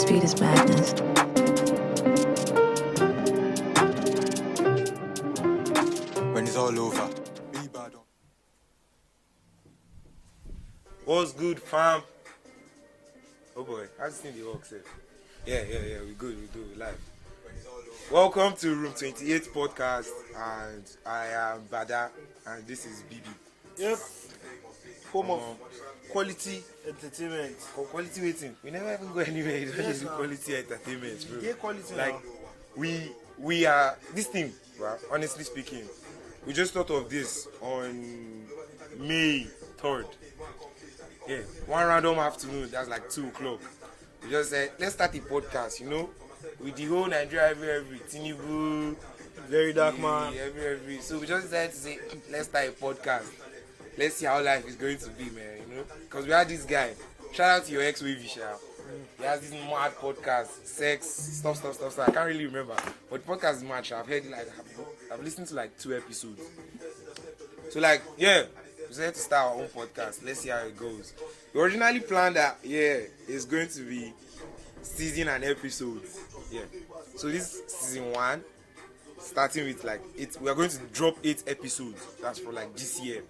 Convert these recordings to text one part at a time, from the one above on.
This beat is madness. When it's all over. What's good, fam? Oh boy, how's this thing the work, sir? Yeah, we good, we live. Welcome to Room 28 podcast, and I am Bada, and this is BB. Yep. Home of quality entertainment. Quality waiting. We never even go anywhere. It's just quality entertainment, bro. Yeah, quality. Like now. we are this thing, bro. Honestly speaking, we just thought of this on May 3rd. Yeah, one random afternoon. That's like 2 o'clock. We just said, let's start a podcast. With the whole Nigeria every Tinubu, Very dark man. every. So we just decided to say, let's start a podcast. Let's see how life is going to be, man. Because we had this guy. Shout out to your ex-wavy, He has this mad podcast, sex, stuff. I can't really remember, but the podcast is mad. I've heard it, I've listened to like 2 episodes. So we decided to start our own podcast. Let's see how it goes. We originally planned that it's going to be season and episodes. Yeah. So this season 1, starting with we are going to drop 8 episodes. That's for this year.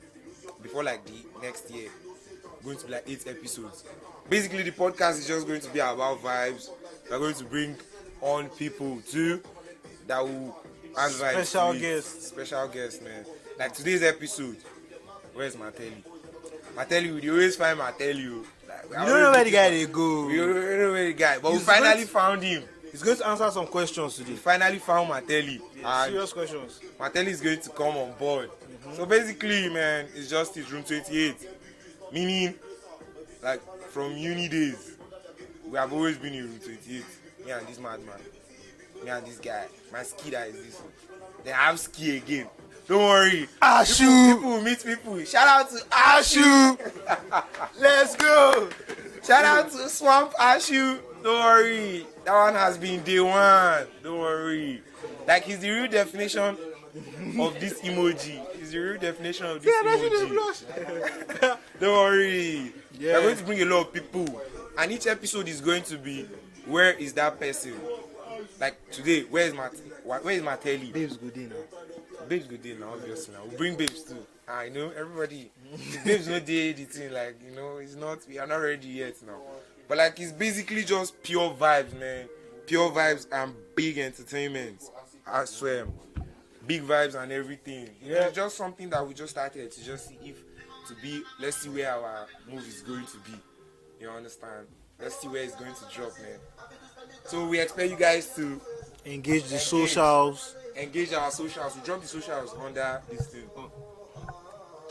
Before the next year, going to be 8 episodes. Basically, the podcast is just going to be about vibes. We're going to bring on people too that will add vibes. Special guests, man. Like today's episode. Where's Martelli? Martelli, we always find Martelli. You don't know where the guy they go. We don't know where the guy, but we finally found him. He's going to answer some questions today. We finally found Martelli. Serious questions. Martelli is going to come on board. So basically, man, it's just his Room 28. Meaning, from uni days, we have always been in Room 28. Me and this madman. Me and this guy. My ski that is this one. Then I have ski again. Don't worry. Ashu. People will meet people. Shout out to Ashu. Let's go. Shout out to Swamp Ashu. Don't worry. That one has been day one. Don't worry. He's the real definition of this emoji. He's the real definition of this emoji. Don't worry. Yeah. We're going to bring a lot of people. And each episode is going to be, where is that person? Today, where is Martelli? Babes good day now. Babes good day now, obviously. We'll bring babes too. I know everybody. Babes no day the thing, it's not, we are not ready yet now. But it's basically just pure vibes, man. Pure vibes and big entertainment. I swear. Big vibes and everything. It's just something that we just started to just see let's see where our move is going to be. You understand? Let's see where it's going to drop, man. So we expect you guys to Engage the socials. Engage our socials. We drop the socials under this thing.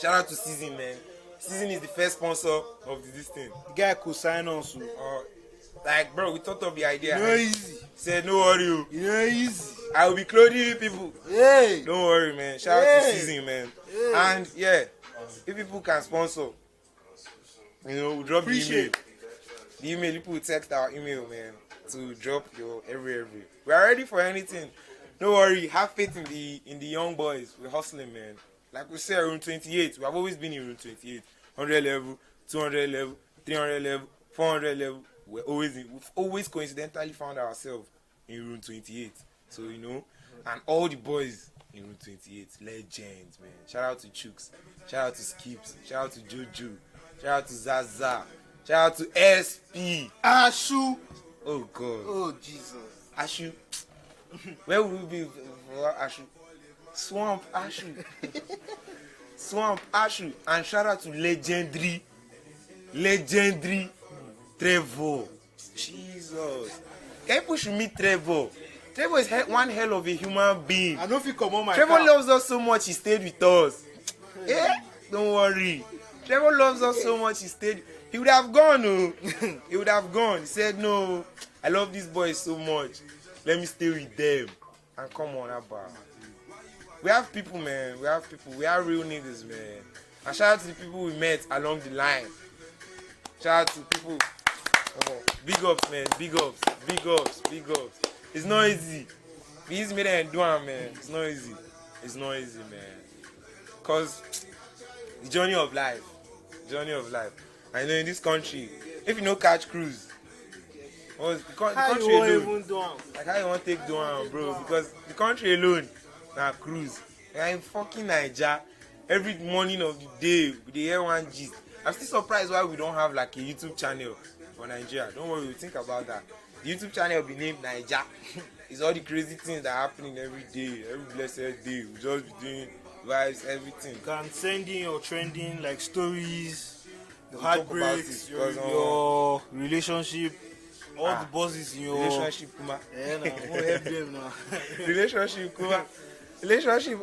Shout out to Season, man. Season is the first sponsor of this thing. The guy could sign on soon. Bro, we thought of the idea. You know easy. Said, no worry. You know easy. I will be clothing you people. Hey. Don't worry, man. Shout out to Season, man. Hey. And if people can sponsor, we'll drop the email. The email, people will text our email, man, to drop your every. We are ready for anything. Don't worry. Have faith in the young boys. We're hustling, man. Like we say, Room 28. We have always been in Room 28. 100 level, 200 level, 300 level, 400 level. We've always coincidentally found ourselves in Room 28. So, and all the boys in Room 28, legends, man. Shout out to Chooks. Shout out to Skips. Shout out to Jojo. Shout out to Zaza. Shout out to SP. Ashu. Oh, God. Oh, Jesus. Ashu. Where will we be for Ashu? Swamp Ashu. Swamp Ashu. And shout out to legendary Trevor. Jesus. People should meet Trevor. Trevor is one hell of a human being. I know if you come on my Trevor car. loves us so much he stayed with us. Don't worry. Trevor loves us so much he stayed. He would have gone, He would have gone. He said, no, I love these boys so much. Let me stay with them. And come on, Abba. We have people, man. We have real niggas, man. And shout out to the people we met along the line. Shout out to people. Big ups, man. Big ups. It's not easy. Please make them do it, man. It's not easy, man. Because the journey of life. I know in this country, if you no catch cruise, The How country you won't alone. even do am? Like how you want to take down, bro? Because the country alone, na cruise. We are in fucking Naija. Every morning of the day, we dey hear one gist. I'm still surprised why we don't have like a YouTube channel for Nigeria. Don't worry, we'll think about that. The YouTube channel will be named Naija. It's all the crazy things that are happening every day, every blessed day. We just be doing vibes, everything. You can send in your trending like stories, your We'll talk about heartbreaks, it, 'cause, your relationship, all the buzzes in your Relationship, kuma. Yeah, nah, won't help them now. Relationship, kuma. Relationship,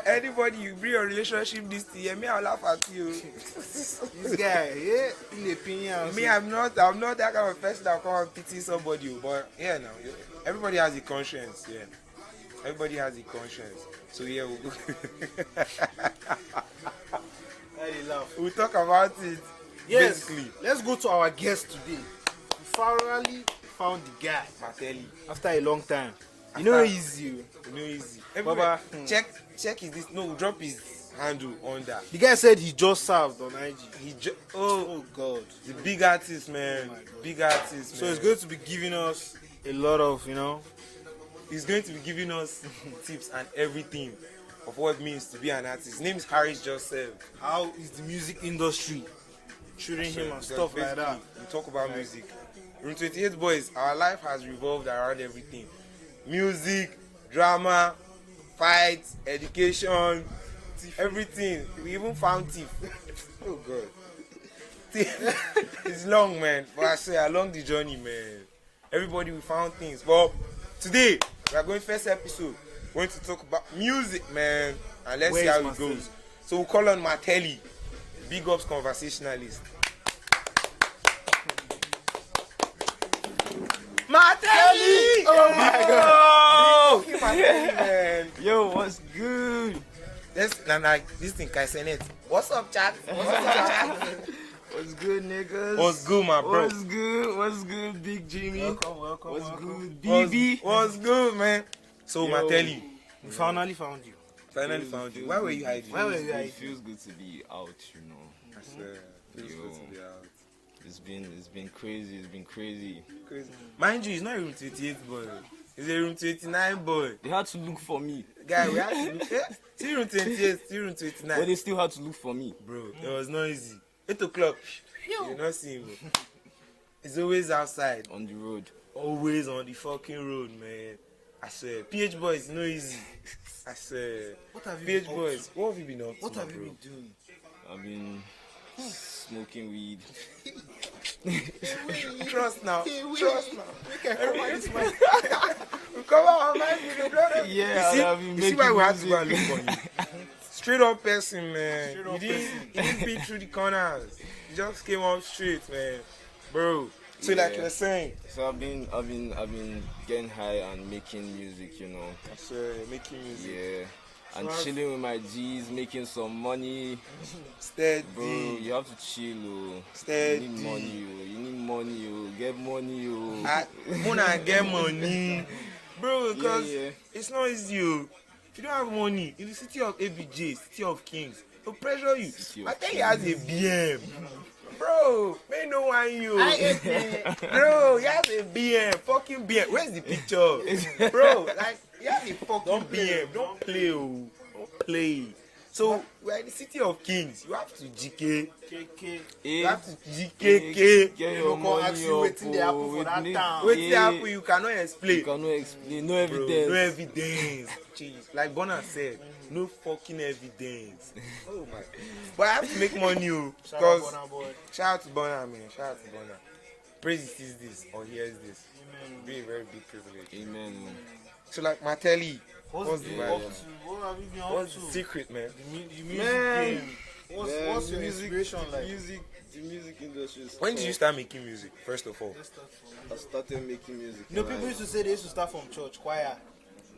anybody you bring your relationship this year, me I'll laugh at you. This guy, yeah, in the opinion. Me, I'm not that kind of person that come and pity somebody, but yeah, now everybody has a conscience, yeah. Everybody has a conscience, so yeah, we'll talk about it. Yes, Basically, let's go to our guest today. We finally found the guy Martelli, after a long time. You know easy. you know easy. Baba, Check is this? No, drop his handle under. The guy said he just served on IG. Oh God. the big artist, man, Oh my God. big artist. So man. he's going to be giving us a lot of, He's going to be giving us tips and everything of what it means to be an artist. His name is Harris Joseph. how is the music industry treating him and stuff like that. We talk about music. Room 28 boys, our life has revolved around everything. Music, drama, fights, education, everything. We even found thief. Oh God. It's long, man. But I say along the journey, man. Everybody we found things. But today, we are going first episode. We're going to talk about music, man. And let's see Where how is it Martelli? goes. So we'll call on Martelli, big ups conversationalist. Martelli! Oh my God! Martelli, man. Yo, what's good? This thing, Kaisenet. What's up, chat? What's up, chat? What's good, niggas? What's good, my bro? What's good? What's good, Big Jimmy? Welcome. What's good, What's- BB? What's good, man? So, Yo. Martelli, We finally found you. finally found you. Why were you hiding? Where were you It hiding? feels good to be out, you know. I swear, feels Yo. good to be out. It's been crazy. It's been crazy. Crazy. Mind you, it's not a room 28 boy. It's a room 29 boy. They had to look for me, Guy, we had to look. Still room 28, still room but 29. they still had to look for me. Bro, it was not easy. 8 o'clock. You not see him. It's always outside. On the road. Always on the fucking road, man. I swear. PH boys, no easy. I swear. What have you PH been up boys, what have you been up to? What have my you bro? been doing? I've been smoking weed. Trust now. Trust now. Everybody's mind. We come out, man. With the blood. Yeah, I've been You see why making we had to go and look music. for you? Straight up person, man. Straight You up didn't beat through the corners. You just came up straight, man. Bro. So like Yeah. you were saying, So I've been getting high and making music, you know. I swear, making music. Yeah. And So chilling with my G's, making some money. Steady. Bro, you have to chill, oh. Steady. You need money, oh. You need money, oh. Get money, oh. I wanna get money. Bro, because Yeah. it's not easy. Oh. If you don't have money, in the city of ABJ, city of kings, they'll pressure you. City of I think he has a BM. Bro, may no one you. Bro, he has a BM. Fucking BM. Where's the picture? Bro, like, he has a fucking BM. Don't play, oh. Don't play. So, we're in the city of kings. You have to GK. KK. You have to GKK. Get People your come money ask you up, wetin dey happen oh. for that Wait, town. Wait yeah. till happen, you cannot explain. You cannot explain. No Bro, evidence. no evidence. Jeez. Like Bonner said, no fucking evidence. Oh my. But I have to make money, oh, Shout out because Burna Boy. shout out to Bonner, man. Shout out to Bonner. Praise he sees this or hears this. Amen. Be a very big privilege. Amen. So like Martelli, What's the the vibe? up to? What have you been up What's to? the secret, man? The music Man. game. What's your inspiration like? The music industry is When did you start making music? First of all, Let's start from- I started making music. You know, people used to say they used to start from church, choir.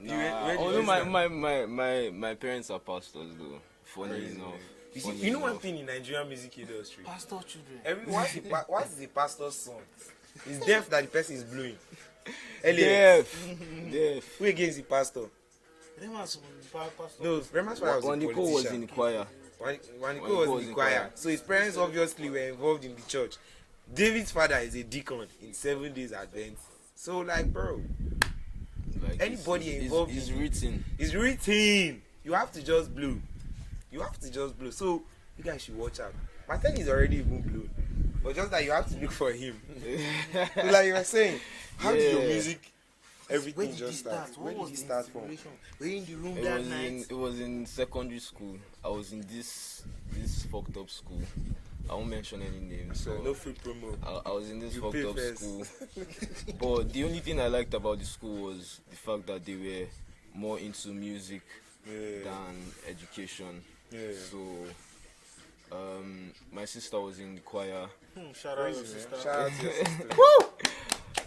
where did Although you start? my parents are pastors though. Funny enough. You see, Funny you know one enough. thing in Nigerian music industry. Pastor children. What's the pastor's son? It's deaf that the person is blowing. Elliot, Deaf. who again is the pastor? Them are some pastor. No, Rema's father was a Waniko politician. was in the choir. Waniko was in the choir. So his parents obviously were involved in the church. David's father is a deacon in 7 Days Advent So like, bro, Like anybody it's involved it's in written. it's written. You have to just blow. You have to just blow. So you guys should watch out. Martelli is already even blown, but just that you have to look for him. So like you were saying, how did your Yeah. music, everything Where did just you start? start? Where What did was you the start from? inspiration? Were you in the room It that was night? it was in secondary school. I was in this fucked up school. I won't mention any names. So So no free promo. I was in this You fucked pay up first. school. But the only thing I liked about the school was the fact that they were more into music Yeah. than education. Yeah. So my sister was in the choir. Shout out your Crazy, man. sister. Shout out to your sister.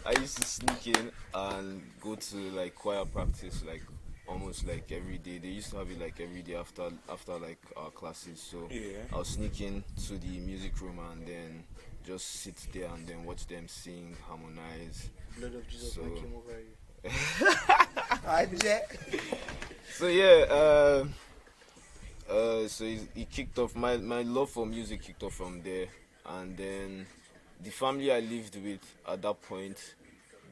I used to sneak in and go to like choir practice like almost like every day. They used to have it like every day after like our classes. So Yeah. I'll sneak in to the music room and then just sit there and then watch them sing, harmonize. Blood of Jesus So- came over you. So yeah, so it kicked off. My love for music kicked off from there, and then the family I lived with at that point,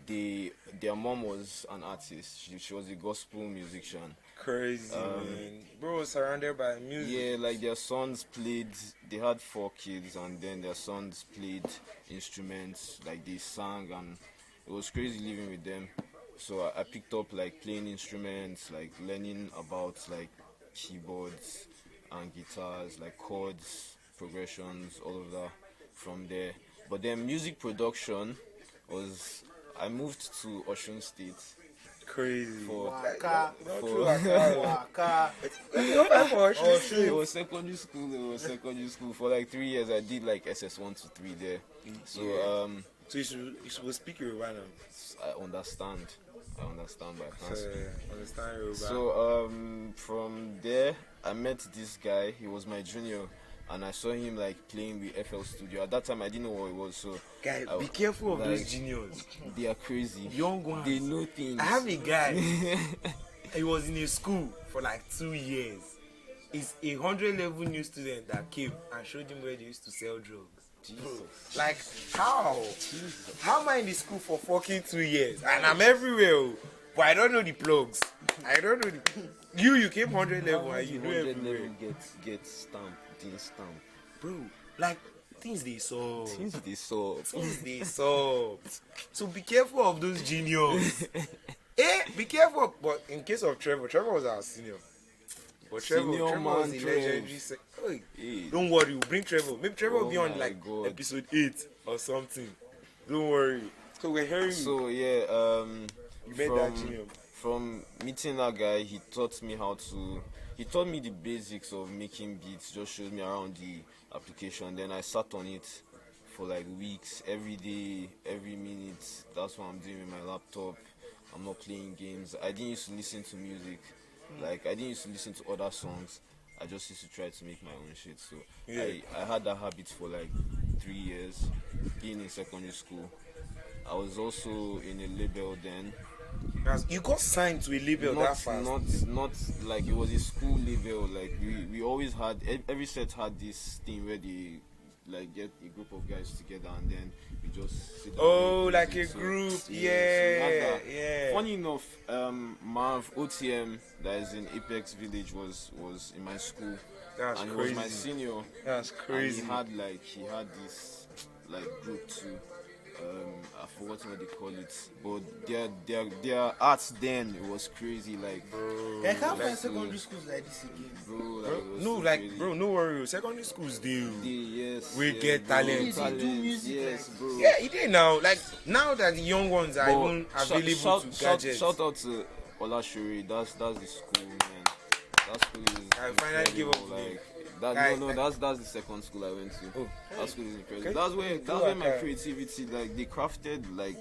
their mom was an artist. She was a gospel musician. Crazy, man. Bro, surrounded by music. Yeah, like their sons played. They had 4 kids, and then their sons played instruments. Like they sang, and it was crazy living with them. So I picked up like playing instruments, like learning about like keyboards and guitars, like chords, progressions, all of that from there. But then music production was, I moved to Osun State Crazy. for Waka, for waka. it was secondary school. It was secondary school for like 3 years. I did like SS1 to 3 there. So So you should speak Yoruba now. I understand, but I can't So, speak. understand Yoruba. So from there I met this guy. He was my junior, and I saw him like playing with FL Studio. At that time I didn't know what it was. So guy, I- be careful of those like, juniors. They are crazy. Young ones. They know things. I have a guy. He was in a school for like 2 years. He's a 100 level new student that came and showed him where they used to sell drugs. Jesus. Like how? How am I in the school for fucking 2 years and I'm everywhere, oh, but I don't know the plugs. I don't know the. You came 100 level and you know 100 everywhere, level get stamped, didn't stamp. bro. Like things they saw. Things they saw. Things they saw. So be careful of those genius. Be careful. But in case of Trevor was our senior. But Trevor Senior was man, the Trev. legendary. Hey, Hey. don't worry, we'll bring Trevor. Maybe Trevor will Oh be on my like God. episode 8 or something. Don't worry. So we're hearing you. So yeah, You met that junior. from meeting that guy, he taught me the basics of making beats, just showed me around the application. Then I sat on it for like weeks, every day, every minute. That's what I'm doing with my laptop. I'm not playing games. I didn't used to listen to music. Like I didn't used to listen to other songs. I just used to try to make my own shit. So Yeah. I had that habit for like 3 years, being in secondary school. I was also in a label then. You got signed to a label that fast. Not like it was a school label. Like we always had, every set had this thing where they like get a group of guys together and then we just sit down. Oh, and like music. a group. So we Yeah, had that. yeah. Funny enough, Marv OTM that is in Apex Village was in my school. That's and crazy. he was my senior. That's crazy. And he had this like group too. I've forgotten what they call it, but their arts then, it was crazy, like I can't find secondary schools like this again. bro, like, it was No, so like, crazy. bro, no worry. Secondary schools do. Yes, We yeah, get bro, talent. They do music, yes, like- bro. Yeah, it is now. Like now that the young ones are But even available to gadgets. shout out to Olashuri. That's the school, man. That school is I finally gave up incredible, the name. like that. Guy, No, that's the second school I went to. Oh. That school is incredible. Okay. That's where my creativity, like they crafted, like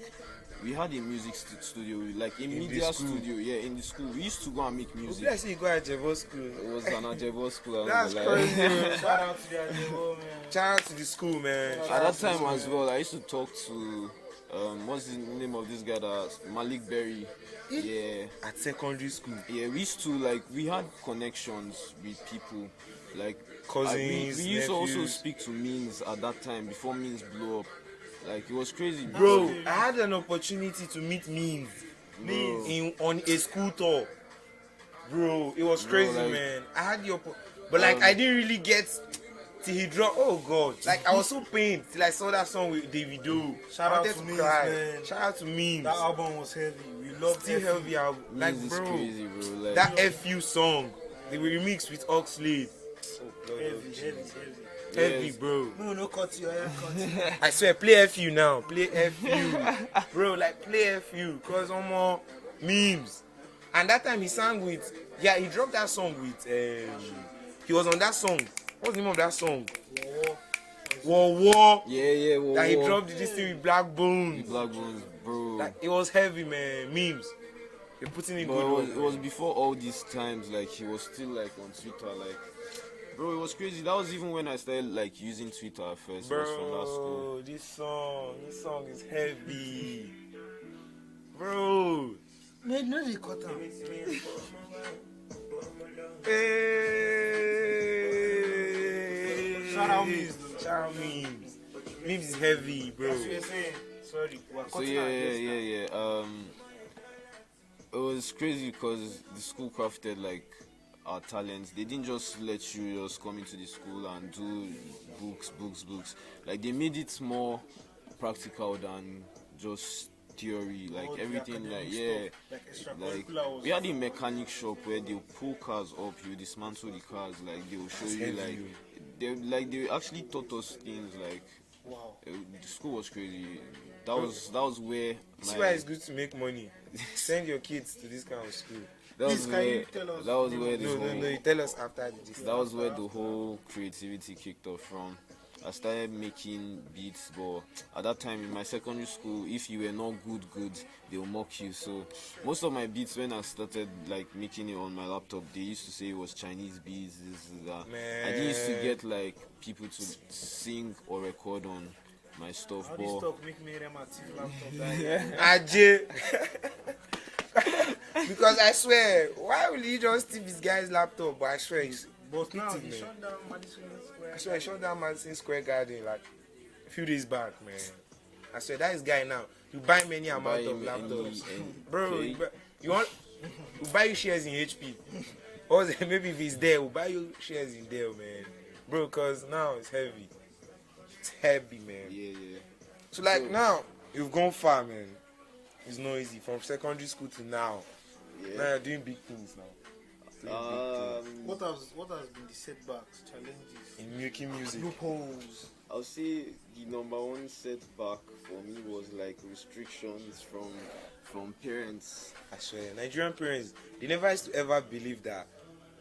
we had a music studio, like a the media school. studio. Yeah, in the school we used to go and make music. Let's say you go at Jevo school. It was an Ajebo school. I That's won't lie. crazy. Man. Shout out to that level, man. Shout out to the school, man. At that time as well, I used to talk to what's the name of this guy, that Malik Berry. Yeah. At secondary school. Yeah, we used to like, we had connections with people, like Cousins, we used to also nephews. speak to Means at that time before Means blew up. Like it was crazy, Bro, I had an opportunity to meet memes Bro. on a school tour. Bro, it was crazy, like, man. I had the but like I didn't really get till he dropped. Oh God, like I was so pained till I saw that song with Davido. Shout I out wanted to to Memes, cry. man. Shout out to memes. That album was heavy. We loved Still it. heavy album. Like Memes is bro, crazy, bro. Like, that FU song they were remixed with Oxlade. Heavy, yes. bro. No cut your hair cut. I swear, play FU now. Play FU. Bro, like play FU. Cause no more memes. And that time he sang with, he dropped that song with, he was on that song. What's the name of that song? War. Yeah, That he dropped this thing with Black Bones. Black Bones, bro. Like, it was heavy, man. Memes. They're putting in But good work. it was before all these times. Like he was still like on Twitter. Like, bro, it was crazy. That was even when I started like using Twitter at first. It was from that school. Bro, this song is heavy. Bro. Man, no, they cut him. Hey. Shout out Memes. Shout out Memes. Memes is heavy, bro. That's what you're saying. Sorry. So yeah. It was crazy because the school crafted like our talents. They didn't just let you just come into the school and do books. Like they made it more practical than just theory. Like All the everything, like academic stuff, like extracurricular was- we had a mechanic shop where they'll pull cars up, you dismantle the cars, like they'll show you like they actually taught us things like Wow. the school was crazy. That was where See why it's good to make money. Send your kids to this kind of school. that Please, was can you where tell us that was the where name this No, whole you tell us after this. that was where the whole creativity kicked off from. I started making beats, but at that time in my secondary school, if you were not good, they'll mock you. So most of my beats, when I started like making it on my laptop, they used to say it was Chinese beats, this, that. I didn't used to get like people to sing or record on my stuff, How this but talk make me rematic laptop? Ajay. Because I swear, why will he just steal this guy's laptop? But I swear he's But now it, he man. shut down Madison Square. I swear I shut down Madison Square Garden like a few days back, man. I swear that is guy now. You buy many amount of him laptops, any- bro. okay. You want? You buy you shares in HP, or maybe if it's there, we'll buy you shares in Dell, man, bro. Cause now it's heavy. It's heavy, man. yeah. So like now you've gone far, man. It's not easy from secondary school to now. Now you're doing big things now. What has been the setbacks, challenges, In making music. loopholes? I'll say the number one setback for me was like restrictions from parents. I swear, Nigerian parents, they never used to ever believe that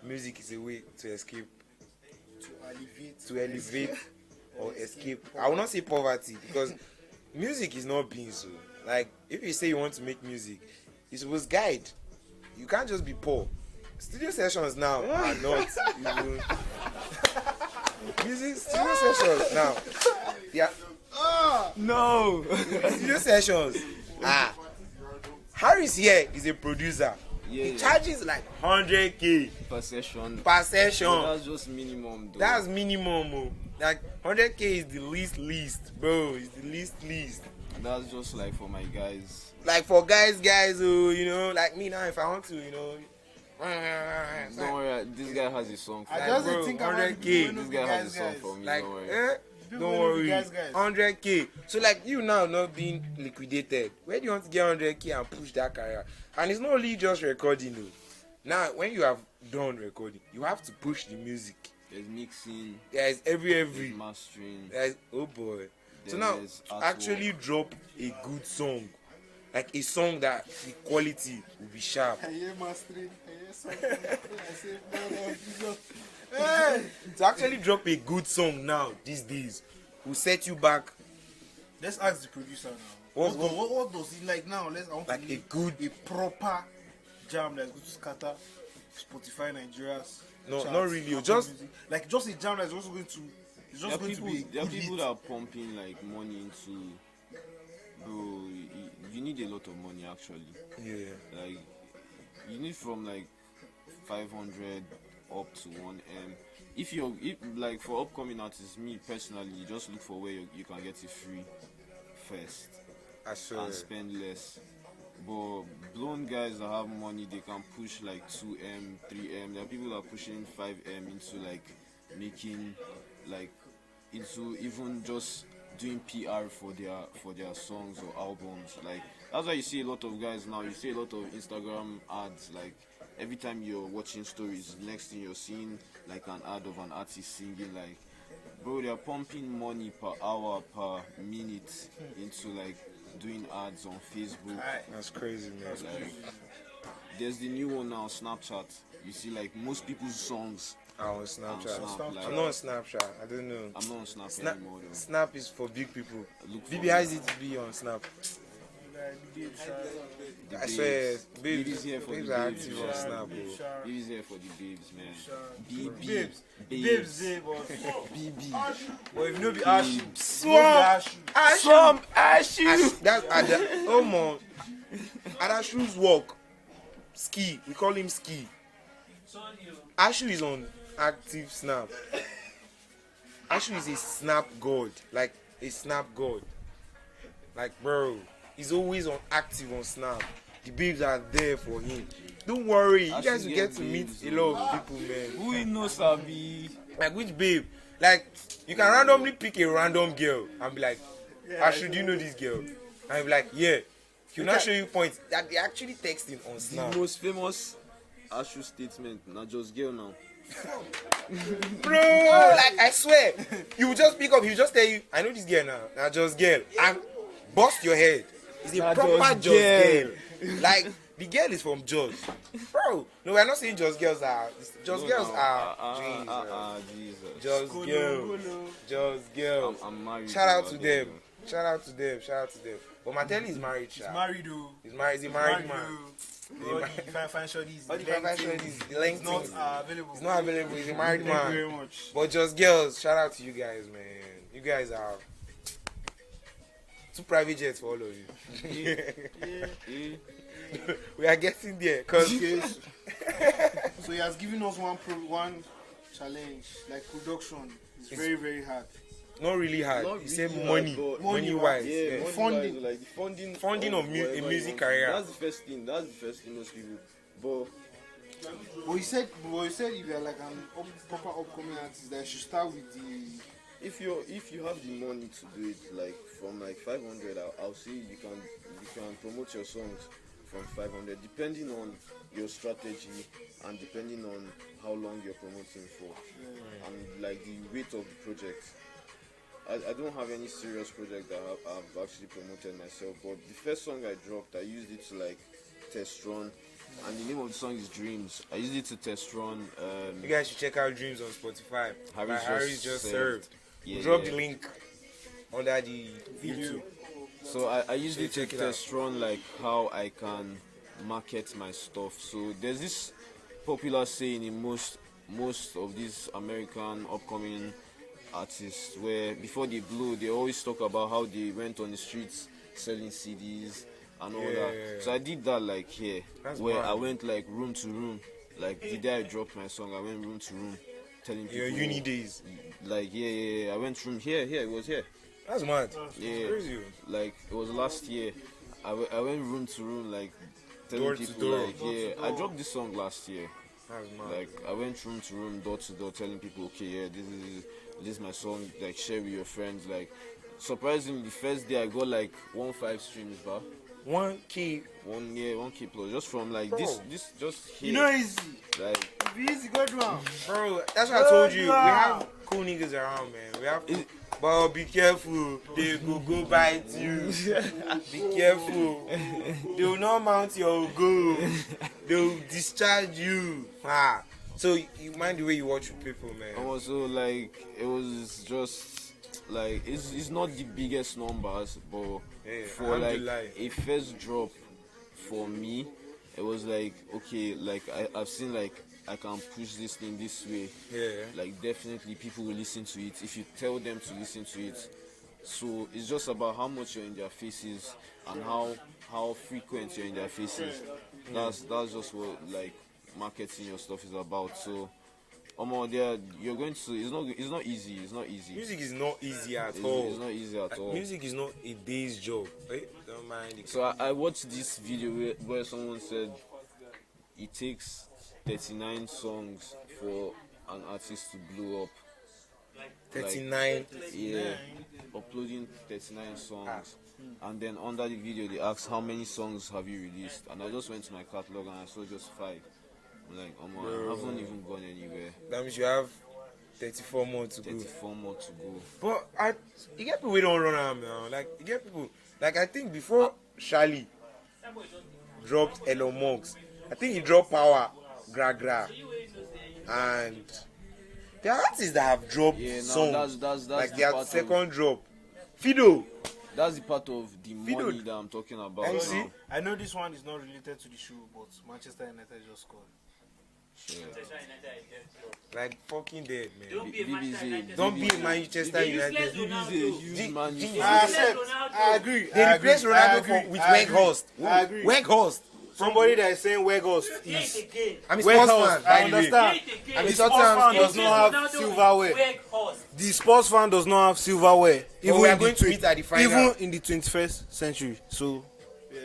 music is a way to escape, to elevate or escape. I will not say poverty because music is not being so. Like, if you say you want to make music, it's supposed guide. You can't just be poor. Studio sessions now are not even. Music studio sessions now. Yeah. No. Studio sessions. Harris here is a producer. He charges like 100K Per session. per session. But that's just minimum though. That's minimum. Oh. Like 100K is the least, bro. It's the least. That's just like for my guys. Like for guys, who, you know, like me now, if I want to, you know. Don't worry, this guy has a song for I me. just bro, think about 100K. This guy has a song for me, Like, don't worry. don't worry. Guys. 100K. So like you now not being liquidated. Where do you want to get 100K and push that career? And it's not only just recording though. Now when you have done recording, you have to push the music. There's mixing, There's every. there's mastering. There's, oh boy. So Then now there's artwork. actually drop a good song. Like a song that the quality will be sharp. I hear mastering. I hear something. I say, no, Jesus. To actually drop a good song now these days will set you back Let's ask the producer now. What does he like now? I want like to a good. a proper jam that's going to scatter Spotify Nigeria's. No, charts, not really. Apple Just Music. like just a jam that's also going to. It's just going to be. There are good people hit. that are pumping like money into. Bro, you need a lot of money actually. Yeah. Like you need from like 500 up to 1M. If like for upcoming artists, me personally, just look for where you can get it free. first I swear. and spend less. But blown guys that have money, they can push like 2M, 3M. There are people that are pushing 5M into like making like into even just doing PR for their songs or albums. Like that's why you see a lot of guys now. You see a lot of Instagram ads. Like every time you're watching stories, next thing you're seeing like an ad of an artist singing. Like bro, they're pumping money per hour, per minute into like doing ads on Facebook. That's crazy, man. Like, there's the new one now, Snapchat. You see, like most people's songs I'm on are Snapchat. on Snap. Like, I'm not on Snapchat. I don't know. I'm not on Snap Snap, anymore though. Snap is for big people. Look BB, for how it. is it to be on Snap? The I babes. swear, Babes babes, here for babes the are babes, active man. on Snap, bro. Babes here for the babes, man. BB, Babes. babes, Babes, but BB. but if you know be Ashu, Swamp. Some Ashu. That's oh man. Adashu's work. Ski. We call him Ski. Ashu is on active Snap. Ashu is a Snap god. Like a Snap god. Like bro, he's always on active on Snap. The babes are there for him. Don't worry, you guys will get to meet a lot of people, man. Who you know Sabi? Like which babe? Like you can randomly pick a random girl and be like, Ashu, do you know this girl? And I'll be like, yeah. He'll not show you points that they actually texting on Snap. The most famous Ashu statement, not just girl now. Bro, like I swear, you will just pick up, he'll just tell you, I know this girl now, not just girl. And bust your head. It's a Not proper just just girl. girl. Like the girl is from Jos. Bro, no, we're not saying just girls are Jesus. Just girl. Just girl. I'm married. Shout out to though. them. Shout out to them. Shout out to them. But Martelli is married, he's sha. married though. He's married. He's a married man. All the fine shorties. All the fine shorties, the length It's not thing. available. He's not available. He's a married Thank you very man. much. But just girls, shout out to you guys, man. You guys are two private jets for all of you. Eh? We are getting there, cause So he has given us one challenge, like production. It's very, very hard. not really hard. Not He said really money, hard, but- money wise. Yeah, Yeah. money Funding. wise, like the funding. Funding of whatever a you music want. career. That's the first thing. That's the first thing most people. But But he said if you're like an proper upcoming artist, that you should start with the. if you have the money to do it, like from like 500, I'll say you can promote your songs from 500, depending on your strategy and depending on how long you're promoting for, and like the weight of the project. I don't have any serious project that I've actually promoted myself, but the first song I dropped, I used it to like test run, and the name of the song is Dreams. I used it to test run. You guys should check out Dreams on Spotify. Harry's just served. Yeah, Drop yeah. the link under the video. So I used it to check it out. test run like how I can market my stuff. So there's this popular saying in most of these American upcoming artists where before they blow they always talk about how they went on the streets selling CDs and all that. Yeah. So I did that like here That's where mad. I went like room to room. Like the day I dropped my song, I went room to room telling people. Your uni days. Like yeah. I went room here. It was here. That's mad. Yeah. Crazy. Like it was last year. I went room to room like telling Door to people door. like yeah. I dropped this song last year. That's mad. Like I went room to room, door to door, telling people okay yeah this is my song. Like share with your friends. Like surprisingly, the first day I got like 1.5 streams, but 1K. 1K plus just from like Bro. this just here. You know, easy. Like If easy, go down. Bro, that's what I told you. We have cool niggas around, man. We have. But be careful, they go bite you. Be careful. They will not mount your go. They will discharge you. Ah. So you mind the way you watch with people, man. and also like it was just like it's not the biggest numbers, but Yeah, for like alhamdulillah. a first drop for me, it was like okay, like I've seen like I can push this thing this way. Yeah. Like definitely people will listen to it if you tell them to listen to it. So it's just about how much you're in their faces and how frequent you're in their faces. That's just what like marketing your stuff is about. So you're going to. It's not easy. It's not easy. Music is not easy at It's all. not easy at all. Music is not a day's job. Don't mind it. So I watched this video where someone said it takes 39 songs for an artist to blow up. 39. Yeah, uploading 39 songs. And then under the video they asked how many songs have you released, and I just went to my catalog and I saw just 5. I'm like, I haven't even gone anywhere. That means you have 34 more to go. 34 more to go. But you get people who don't run around now. Like you get people like I think before Charlie dropped Elon Musk, I think he dropped Power, Gra, and there are artists that have dropped songs. That's like the their part second drop. Fido. That's the part of the Fido. money that I'm talking about. And you now. see? I know this one is not related to the show, but Manchester United just scored. Like fucking dead, man. Don't be a Manchester United. Don't be a Manchester United. Ronaldo. Huge man. I accept. I agree. They replaced Ronaldo with Weghorst. I agree. Weghorst. Somebody that is saying Weghorst Play is it again. I'm a sports fan. I By the way. understand. Play it I'm again. a The sports Tottenham fan sports does not have silverware. Weghorst. The sports fan does not have silverware. we are going to meet at the final. Even in the 21st century. So, yeah,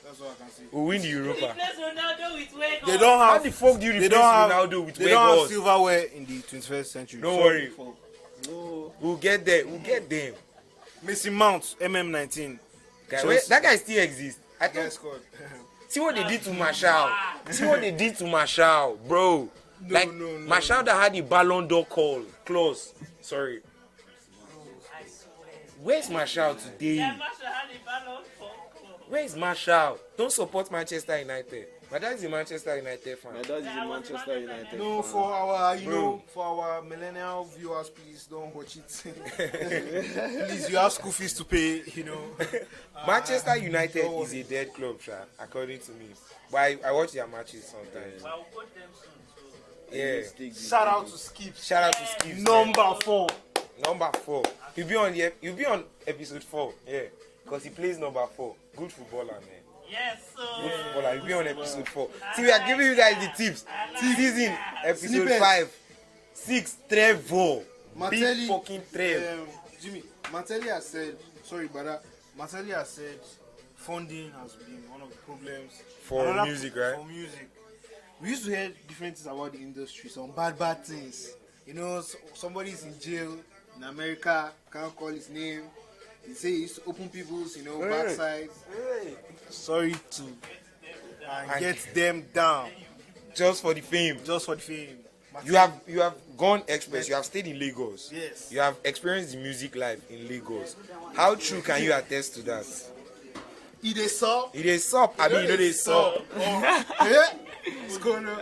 that's what I can say. We'll win the Europa. Replace Ronaldo with Weghorst. They don't How have. the fuck do you They replace don't have. Ronaldo with They don't have Weghorst? silverware in the 21st century. Don't Sorry worry. for- We'll get there. We'll get them. Mason Mount, MM19. Guy, wait, that guy still exists. I Guy think. scored. See what they did to Marshall. See what they did to Marshall, bro. no. Marshall that had the Ballon d'Or clause. Sorry. Where's Marshall today? Yeah, Marshall had a ballon for. Where is Marshall? Don't support Manchester United. My dad is a Manchester United fan. My dad is a Manchester United. No, fan. for our, Bro. for our millennial viewers, please don't watch it. Please, you have school fees to pay, Manchester United is a dead club, sha, according to me. But I watch their matches sometimes. I'll put them soon. So. Yeah. Let's take this. Shout out to Skip. Shout out to Skips. Number 4. Number 4. He'll be on episode 4. Yeah. Because he plays number 4. Good footballer, man. Yes, sir. Good footballer. He'll be on episode 4. See, we are giving you guys the tips. Season episode Snippets. 5. 6. Trevor. Martelli, Big fucking Trev. Jimmy, Martelli has said, Martelli has said funding has been one of the problems. For music, right? For music. We used to hear different things about the industry, some bad things. Somebody's in jail in America, can't call his name. They say he used to open people's, backside. Sorry to get them down Just for the fame. just for the fame. You have gone express. You have stayed in Lagos. Yes. You have experienced the music life in Lagos. How true can you attest to that? It is up. It is sup. I mean, you know they sup. Yeah. What's going on?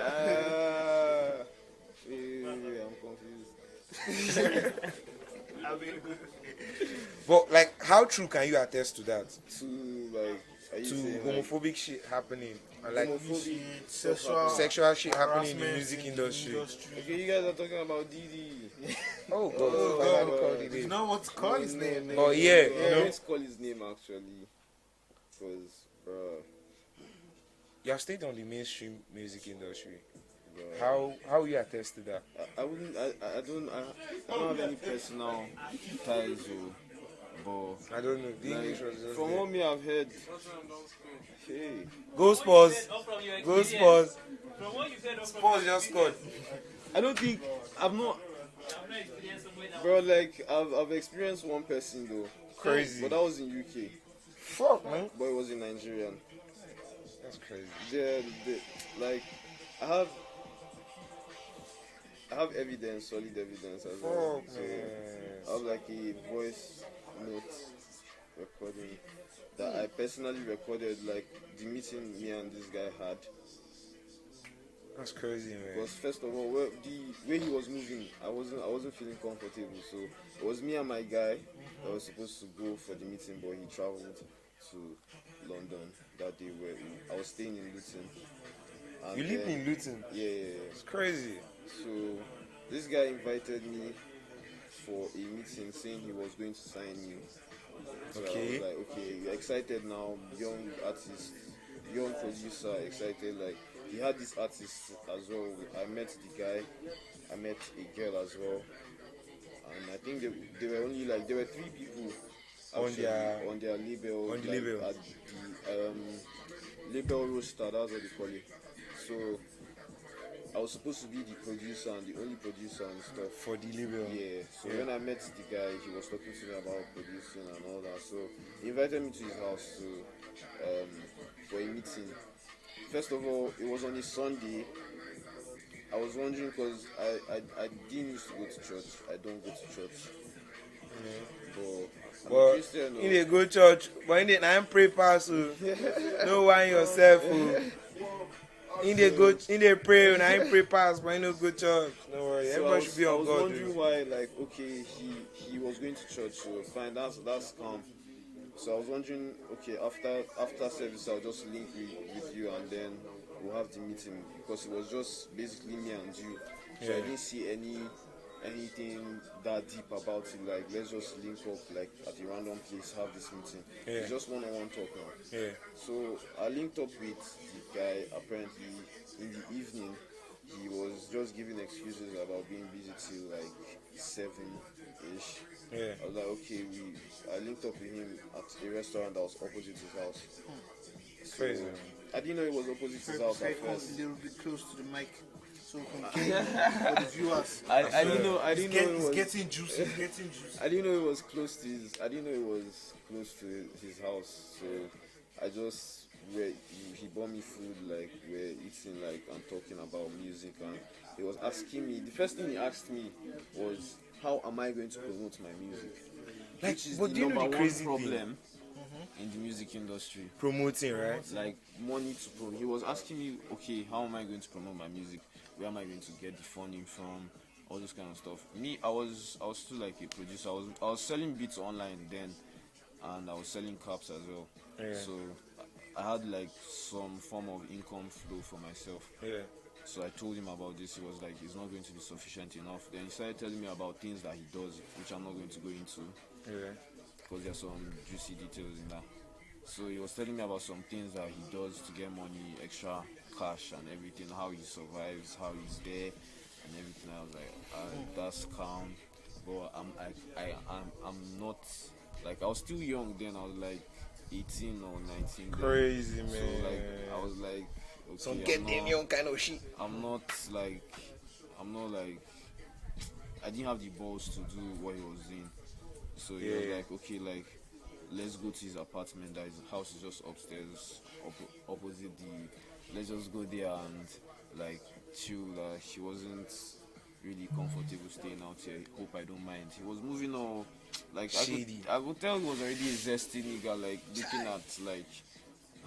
I'm confused. But like, how true can you attest to that? Are you To saying, homophobic shit happening, and like homophobic, sexual shit happening in the harassment music in industry. Okay, you guys are talking about Didi. Oh God, I don't call it You it. know what to call his name? Oh yeah, Let's call his name actually, because you have stayed on the mainstream music industry. How you attest to that? I wouldn't. I don't have any personal ties, but I don't know. The English was like, just from there. what me I've heard, hey, Go Spurs, Or from your go experience. Spurs. From what you said, or from Spurs just scored. I don't think I've not, I've not experienced somewhere that bro. Like I've experienced one person though, Crazy. but that was in UK, Fuck man, but it was in Nigerian. that's crazy. Like I have evidence, solid evidence as well. Fuck So man. I have like a voice note recording that I personally recorded, like the meeting me and this guy had. That's crazy, man. Because first of all, the way he was moving, I wasn't feeling comfortable. So it was me and my guy that was supposed to go for the meeting, but he traveled to London that day. Where I was staying in Luton. And You live then- in Luton. Yeah. It's crazy. So this guy invited me for a meeting, saying he was going to sign me. So I Okay. was like, okay, you're excited now, young artist, young producer, excited. Like he had this artist as well. I met the guy, I met a girl as well, and I think they were only like there were 3 people On actually their- on their label, on the like, label. at the label roster. That's what they call it. So I was supposed to be the producer and the only producer and stuff. For the label. Yeah, so Yeah. when I met the guy, he was talking to me about producing and all that. So he invited me to his house for a meeting. First of all, it was on a Sunday. I was wondering because I didn't used to go to church. I don't go to church. But I'm a But Christian. in a good church, but in the nine pray pass, no one yourself. In the pray, and I pray pass, but in a good church. No worry, everybody should be I on was God. wondering why, like, okay, he was going to church, so fine, that's calm. So I was wondering, okay, after service, I'll just link with you, and then we'll have the meeting, because it was just basically me and you. So I didn't see anything that deep about it. Like, let's just link up, like, at a random place, have this meeting. Yeah. It's just one-on-one talk now. Yeah. So I linked up with the guy. Apparently, in the evening, he was just giving excuses about being busy till like 7-ish. Yeah. I was like, okay, I linked up with him at a restaurant that was opposite his house. So, Crazy. I didn't know it was opposite his house Say at come first. a little bit close to the mic so we can get for the viewers. I didn't know it It's was. getting juicy. It's getting juicy. I didn't know it was close to his. I didn't know it was close to his house. So I just he bought me food. Like, we're eating, like, and talking about music, and he was asking me. The first thing he asked me was, "How am I going to promote my music?" Like, Which is but the do you know number the one crazy thing? problem in the music industry. Promoting, right? Like, money to promote. He was asking me, okay, how am I going to promote my music? Where am I going to get the funding from? All this kind of stuff. Me, I was still like a producer. I was selling beats online then, and I was selling caps as well. Yeah. So I had like some form of income flow for myself. Yeah. So I told him about this. He was like, it's not going to be sufficient enough. Then he started telling me about things that he does, which I'm not going to go into, Yeah. because there's some juicy details in that. So he was telling me about some things that he does to get money, extra cash and everything, how he survives, how he's there and everything. I was like, that's calm, but I'm not, like, I was still young then. I was like 18 or 19 then. Crazy, man. So like I was like, okay, Some get them young kind of shit. I'm not like I didn't have the balls to do what he was doing. So he was Yeah. like, okay, like, let's go to his apartment. That his house is just upstairs, opposite the. Let's just go there and like chill. He wasn't really comfortable staying out here. Hope I don't mind. He was moving on. Like, Shady. I could tell he was already a zesty nigga. Like, looking at like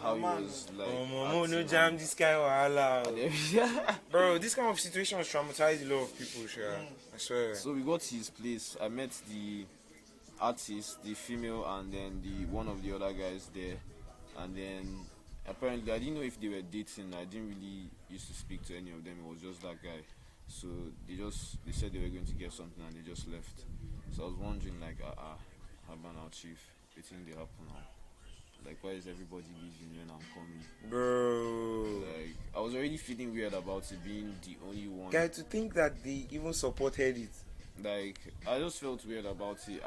how he was like. no acting jam this kind of wahala. and everything. Bro, this kind of situation has traumatized a lot of people, sure. I swear. So we got to his place. I met the artist, the female, and then the one of the other guys there. And then apparently I didn't know if they were dating. I didn't really used to speak to any of them. It was just that guy. So they said they were going to get something and they just left. So I was wondering, like, Habana Chief, you think they happen now? Like, why is everybody leaving when I'm coming? Bro. Like, I was already feeling weird about it being the only one. Guy, to think that they even supported it. Like, I just felt weird about it.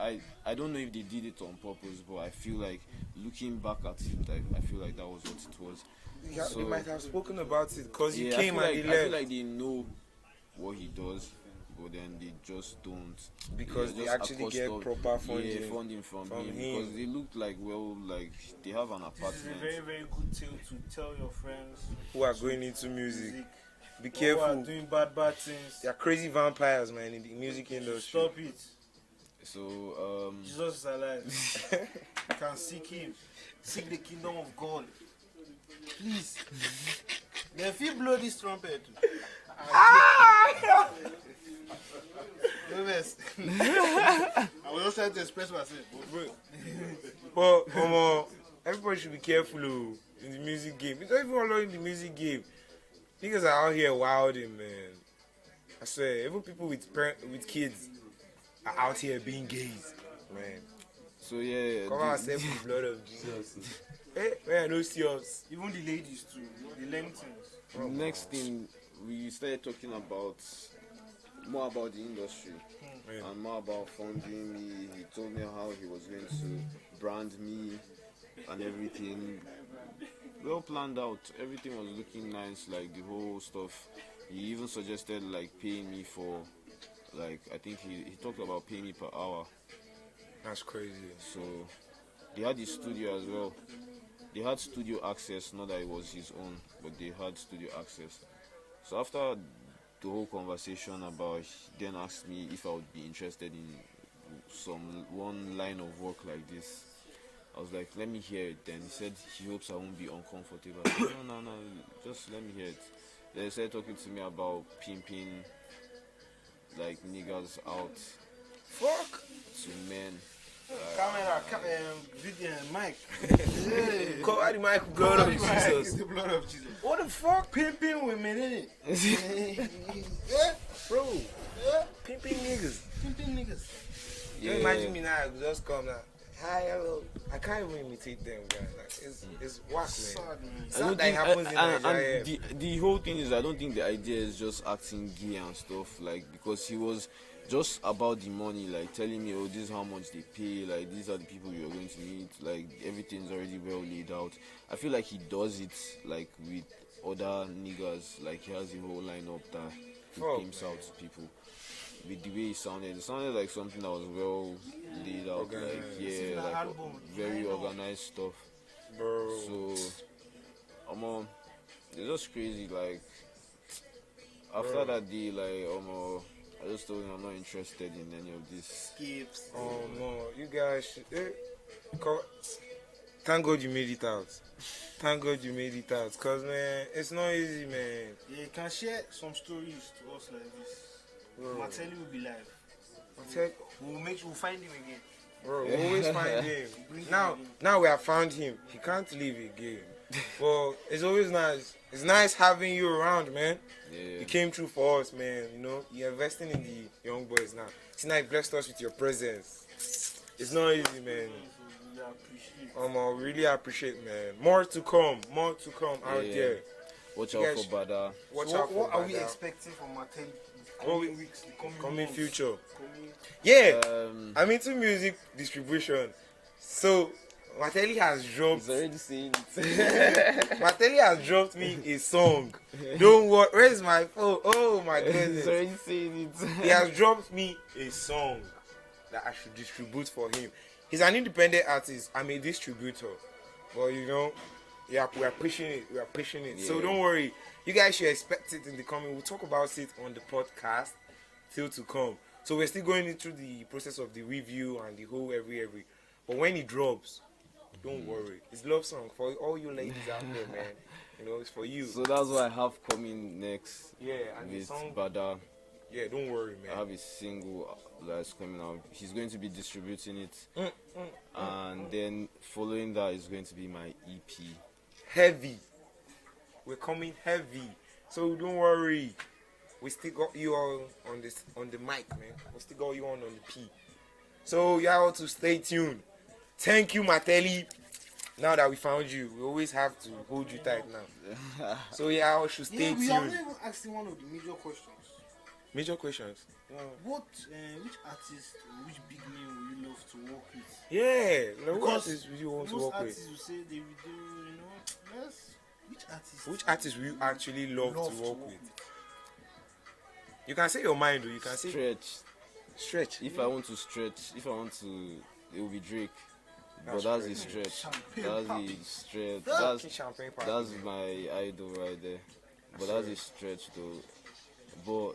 I don't know if they did it on purpose, but I feel like looking back at it, I feel like that was what it was. Yeah, So- they might have spoken about it because you Yeah, came and I they feel left. like they know what he does, but then they just don't. Because They're they just actually get accustomed- proper funding. Yeah, funding from from him, him. because they look like, well, like they have an This is a apartment. very, very good tale to tell your friends Who are going into music. music, Be who are careful. doing bad things. They are crazy vampires, man, in the music industry. Stop it. So Jesus is alive. You can seek him. Seek the kingdom of God. Please. Then if you blow this trumpet. Yes. I was just trying to express myself. But everybody should be careful in the music game. It's not even alone in the music game. Niggas are out here wilding, man. I swear, even people with kids are out here being gays, man. so yeah, Cover ourselves with the blood of Jesus. Hey, man, no see us. Even the ladies too. The lengthens. the next thing we started talking about more about the industry Yeah. and more about funding me. He told me how he was going to brand me and everything. Well planned out. Everything was looking nice, like the whole stuff. He even suggested like paying me for, like, I think he talked about paying me per hour. That's crazy. So they had his studio as well. They had studio access, not that it was his own, but they had studio access. So after the whole conversation about, he then asked me if I would be interested in one line of work like this. I was like, let me hear it. Then he said he hopes I won't be uncomfortable. I said, no, just let me hear it. Then he started talking to me about pimping like niggas out Fuck. to men. Camera, video, mic. Cover the mic with blood of Jesus. The blood of Jesus. What the fuck? Pimping women, innit? Yeah, Bro, yeah. pimping niggas. Pimping niggas. You imagine me now, I just come now. Hi, hello. I can't even imitate them, guys. Like, it's whack, man. Sad, man. It's not that it happens in Nigeria. And the whole thing is, I don't think the idea is just acting gay and stuff, like, because he was just about the money, like telling me, oh, this is how much they pay, like these are the people you're going to meet, like everything's already well laid out. I feel like he does it like with other niggas, like he has a whole lineup that he pimps out to people. With the way it sounded like something that was well laid out, Organized. like like album, very organized stuff. Bro. So, it's just crazy. Like after that day, like I just told him I'm not interested in any of this. Skips. Oh no, you guys should. Thank God you made it out. Thank God you made it out. Cause man, it's not easy, man. Yeah, you can share some stories to us like this. Bro. Martelli will be live. We'll find him again. Bro, we always find him. Now we have found him. He can't leave again. But it's always nice. It's nice having you around, man. Yeah. You came through for us, man. You know, you're investing in the young boys now. See, now you blessed us with your presence. It's not easy, man. We appreciate. I really appreciate, man. More to come out Yeah. there. Watch You out guys for Bada. Watch So out for what are we Bada. expecting from Martelli? What we- Coming weeks, the Coming months, future. coming- Yeah, Um, I'm into music distribution. So, Martelli has dropped. He's already saying it. Martelli has dropped me a song. Don't worry. Where's my phone? Oh my He's goodness. already saying it. He has dropped me a song that I should distribute for him. He's an independent artist. I'm a distributor. But you know, yeah, we are pushing it. We are pushing it. So Yeah. don't worry. You guys should expect it in the coming. We'll talk about it on the podcast till to come. So we're still going into the process of the review and the whole every. But when it drops, don't worry. It's love song for all you ladies out there, man. You know, it's for you. So that's what I have coming next Yeah, and the with song. Bada. Yeah, don't worry, I man. have a single that's coming out. He's going to be distributing it, and then following that is going to be my E EP. Heavy. We're coming heavy. So don't worry. We still got you all on the mic, man. We still got you on the P. So you have to stay tuned. Thank you, Martelli. Now that we found you, we always have to hold you tight now. So yeah, I should stay Yeah, we have tuned. not even asked him one of the major questions. Major questions. Which artist, which big name would you love to work with? Yeah, like what Because artists would you want to Most work artists with? will say they will do, yes. Which artist? Which artist will you actually love love to work with? You can say your mind, though. You can say stretch. If I want to stretch, it will be Drake. That's But that's crazy. the stretch. Champagne That's popping. the stretch. Fucking champagne party, That's man. my idol right there. But that's a stretch though. But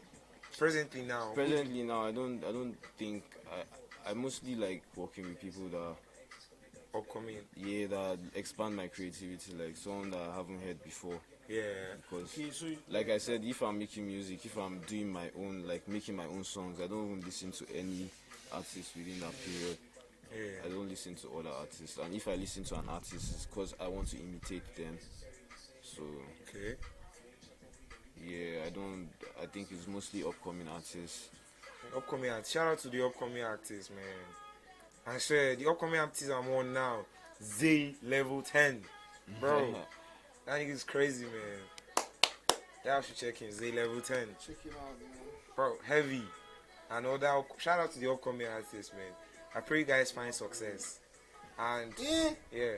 Presently now. presently now, I don't think I mostly like working with people that Upcoming. that expand my creativity, like someone that I haven't heard before. Yeah. Because Okay, so like I said, if I'm making music, if I'm doing my own, like making my own songs, I don't even listen to any artist within that period. I Yeah. don't listen to other artists, and if I listen to an artist, it's because I want to imitate them. So Okay. yeah, I think it's mostly upcoming artists. Upcoming artists. Shout out to the upcoming artists, man. I swear, the upcoming artists I'm on now, Z level 10. Bro, that nigga's crazy, man. Y'all should check him, Z level 10. check it out, man. bro, heavy. And other, shout out to the upcoming artists, man. I pray you guys find success. And yeah.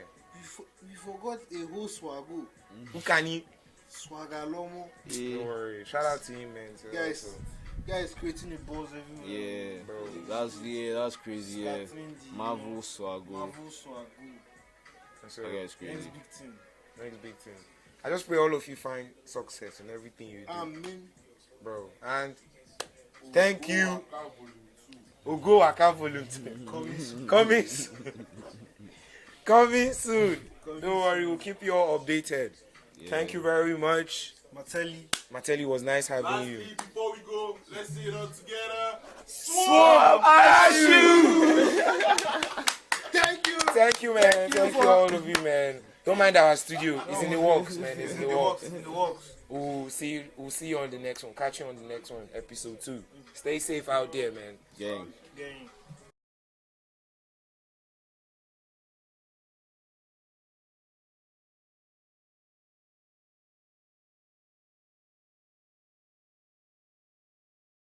We forgot a whole swaggo. Who can he? Swagalomo. Don't worry. Shout out to him, man. Guys creating a buzz everywhere. Yeah, Bro. that's crazy. Yeah, Scattering the- Marvel Swaggo. Marvel swaggo. So, That guy's crazy. Next big thing. next big thing. I just pray all of you find success in everything you do, Amen. bro. And thank you. Ugo Waka Volume 2. Coming soon. Coming soon. Don't worry, we'll keep you all updated. Yeah. Thank you very much. Martelli. Was nice having you. Before we go, let's see it all together. Swap you. Thank you. Thank you, man. Thank you, all of you, man. Don't mind our studio. It's in the works, man. It's in the works. In the works. We'll see you on the next one. Catch you on the next one, episode 2. Stay safe out there, man. Gang. Gang.